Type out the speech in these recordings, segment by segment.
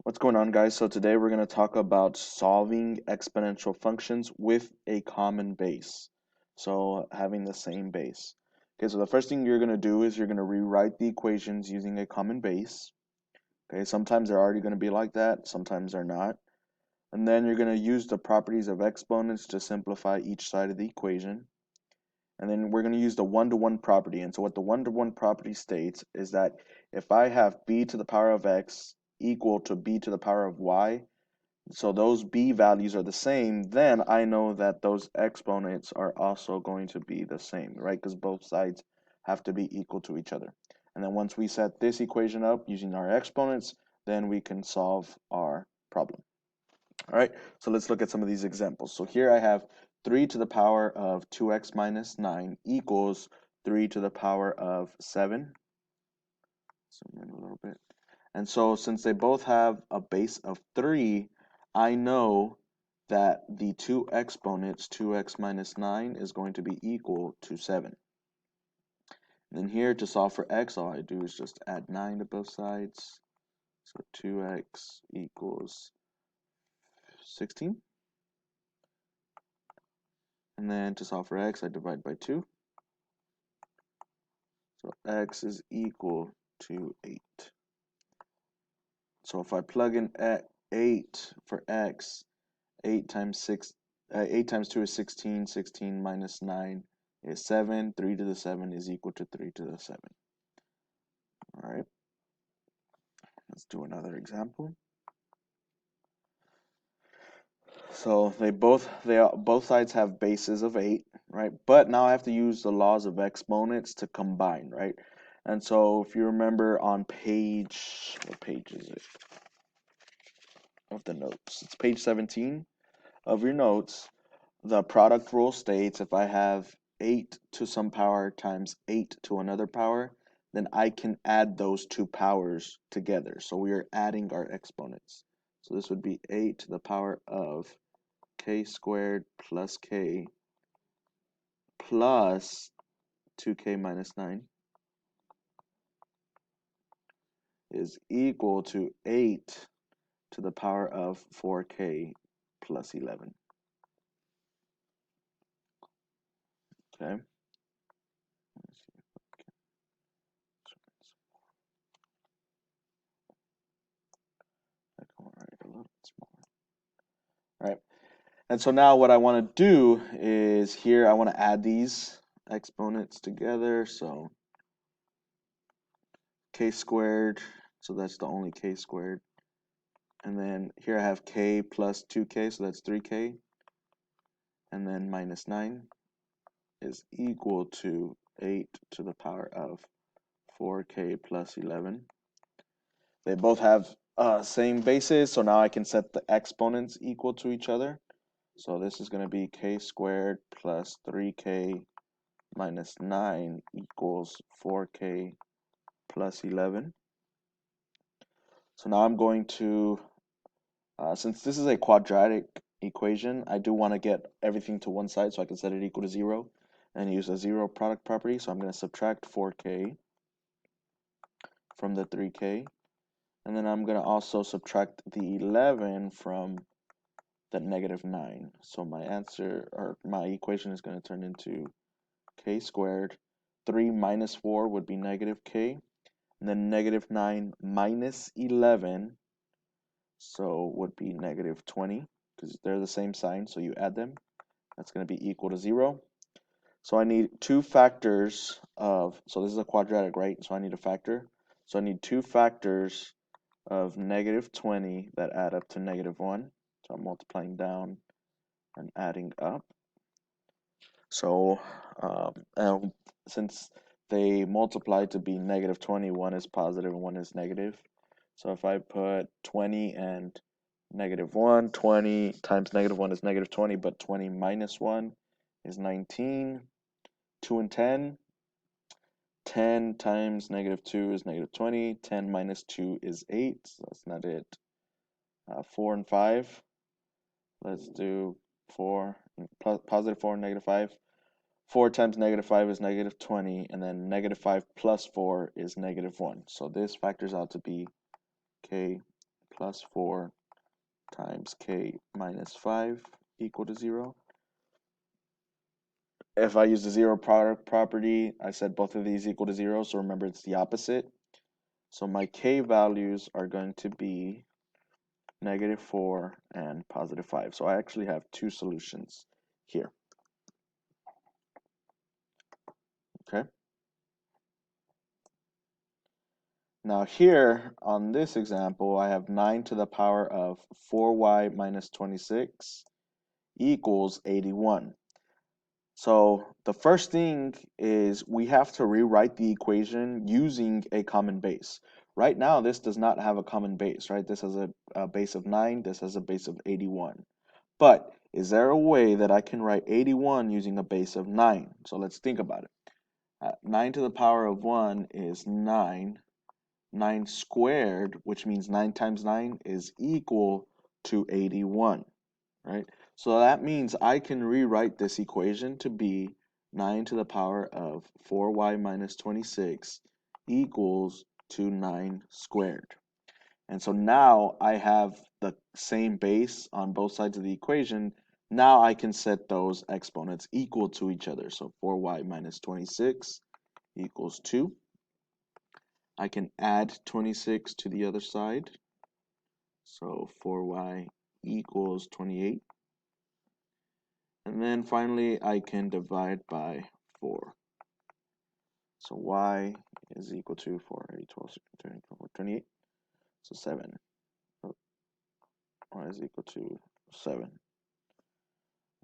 What's going on, guys? So today we're going to talk about solving exponential functions with a common base. So having the same base. Okay, so the first thing you're going to do is you're going to rewrite the equations using a common base. Okay, sometimes they're already going to be like that, sometimes they're not. And then you're going to use the properties of exponents to simplify each side of the equation. And then we're going to use the one-to-one property. And so what the one-to-one property states is that if I have b to the power of x equal to b to the power of y, so those b values are the same, then I know that those exponents are also going to be the same, right? Because both sides have to be equal to each other. And then once we set this equation up using our exponents, then we can solve our problem. All right, so let's look at some of these examples. So here I have 3 to the power of 2x minus 9 equals 3 to the power of 7. Zoom in a little bit. And so since they both have a base of 3, I know that the two exponents, 2x minus 9, is going to be equal to 7. And then here to solve for x, all I do is just add 9 to both sides. So 2x equals 16. And then to solve for x, I divide by 2. So x is equal to 8. So if I plug in 8 for x, 8 times 2 is 16. 16 minus 9 is 7. 3 to the 7 is equal to 3 to the 7. All right. Let's do another example. So both sides have bases of 8, right? But now I have to use the laws of exponents to combine, right? And so if you remember on page, what page is it of the notes? It's page 17 of your notes. The product rule states if I have 8 to some power times 8 to another power, then I can add those two powers together. So we are adding our exponents. So this would be 8 to the power of k squared plus k plus 2k minus 9 is equal to 8 to the power of 4k plus 11. Okay. A little bit smaller. All right. And so now what I want to do is here I want to add these exponents together. So k squared, so that's the only k squared. And then here I have k plus 2k, so that's 3k. And then minus 9 is equal to 8 to the power of 4k plus 11. They both have same bases, so now I can set the exponents equal to each other. So this is going to be k squared plus 3k minus 9 equals 4k plus 11. So now I'm going to, since this is a quadratic equation, I do want to get everything to one side so I can set it equal to 0 and use a zero product property. So I'm going to subtract 4k from the 3k. And then I'm going to also subtract the 11 from the negative 9. So my answer, or my equation, is going to turn into k squared. 3 minus 4 would be negative k. And then negative 9 minus 11, so would be negative 20, because they're the same sign, so you add them. That's going to be equal to 0. So I need two factors of, so this is a quadratic, right? So I need a factor. So I need two factors of negative 20 that add up to negative 1. So I'm multiplying down and adding up. So since they multiply to be negative 20, one is positive and one is negative. So if I put 20 and negative 1, 20 times negative 1 is negative 20, but 20 minus 1 is 19. 2 and 10. 10 times negative 2 is negative 20. 10 minus 2 is 8. So that's not it. 4 and 5. Let's do 4, positive 4 and negative 5. 4 times negative 5 is negative 20, and then negative 5 plus 4 is negative 1. So this factors out to be k plus 4 times k minus 5 equal to 0. If I use the zero product property, I said both of these equal to 0, so remember it's the opposite. So my k values are going to be -4 and +5. So I actually have two solutions here. Okay. Now here on this example, I have 9 to the power of 4y minus 26 equals 81. So the first thing is we have to rewrite the equation using a common base. Right now, this does not have a common base, right? This has a base of 9, this has a base of 81. But is there a way that I can write 81 using a base of 9? So let's think about it. 9 to the power of 1 is 9. 9 squared, which means 9 times 9 is equal to 81, right? So that means I can rewrite this equation to be 9 to the power of 4y minus 26 equals to 9 squared. And so now I have the same base on both sides of the equation. Now I can set those exponents equal to each other. So 4y minus 26 equals 2. I can add 26 to the other side. So 4y equals 28. And then finally, I can divide by 4. So y is equal to 4, 8, 12, 13, 14, 28. So 7. Y is equal to 7.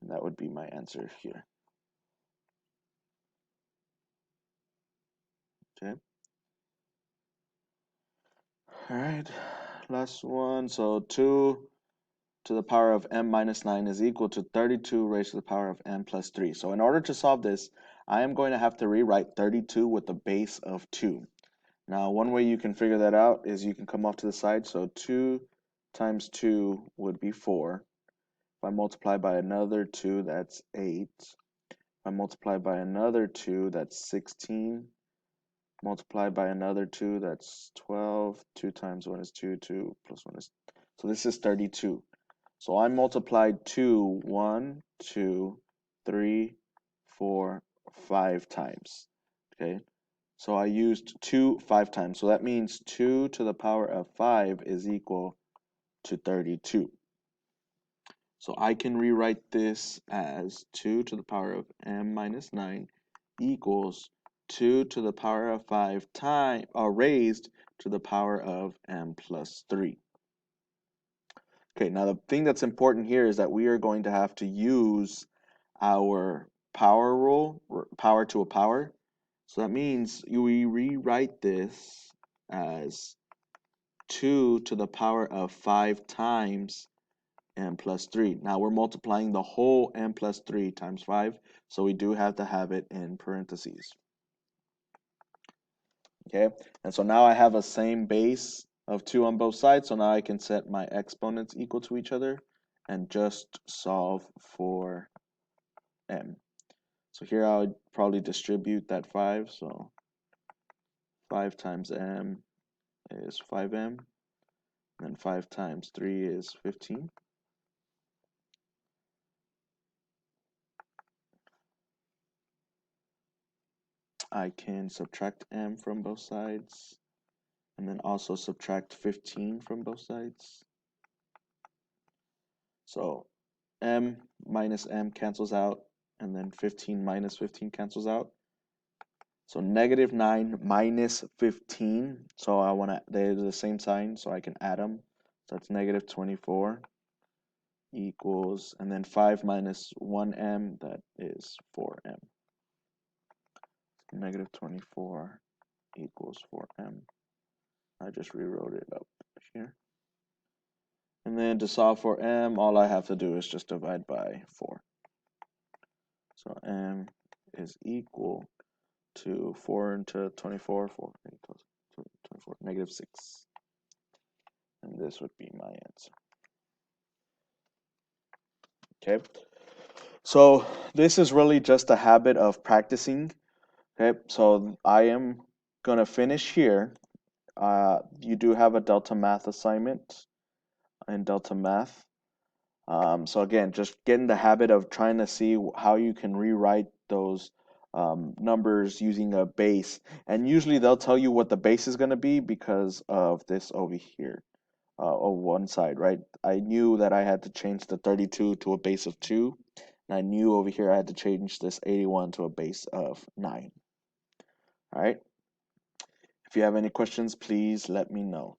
And that would be my answer here. Okay. All right. Last one. So 2 to the power of m minus 9 is equal to 32 raised to the power of m plus 3. So in order to solve this, I am going to have to rewrite 32 with a base of 2. Now, one way you can figure that out is you can come off to the side. So 2 times 2 would be 4. If I multiply by another 2, that's 8. If I multiply by another 2, that's 16. Multiply by another 2, that's 12. 2 times 1 is 2. 2 plus 1 is... So this is 32. So I multiplied 2, 1, 2, 3, 4, 5 times. Okay. So I used 2 5 times. So that means 2 to the power of 5 is equal to 32. So I can rewrite this as 2 to the power of m minus 9 equals 2 to the power of 5 raised to the power of m plus 3. Okay, now the thing that's important here is that we are going to have to use our power rule, power to a power. So that means we rewrite this as 2 to the power of 5 times m plus 3. Now we're multiplying the whole m plus 3 times 5, so we do have to have it in parentheses. Okay, and so now I have a same base of 2 on both sides, so now I can set my exponents equal to each other and just solve for m. So here I would probably distribute that 5, so 5 times m is 5m, and 5 times 3 is 15. I can subtract m from both sides, and then also subtract 15 from both sides. So m minus m cancels out, and then 15 minus 15 cancels out. So -9 minus 15. So I want to, they're the same sign, so I can add them. So that's -24 equals, and then 5 minus 1m, that is 4m. -24 equals 4m. I just rewrote it up here. And then to solve for m, all I have to do is just divide by 4. So m is equal to 4 into 24, 4, 8 plus 24, -6. And this would be my answer. Okay, so this is really just a habit of practicing. Okay, so I am going to finish here. You do have a Delta Math assignment. in Delta Math. So again, just get in the habit of trying to see how you can rewrite those numbers using a base. And usually they'll tell you what the base is going to be because of this over here, on one side, right? I knew that I had to change the 32 to a base of 2. And I knew over here I had to change this 81 to a base of 9. All right. If you have any questions, please let me know.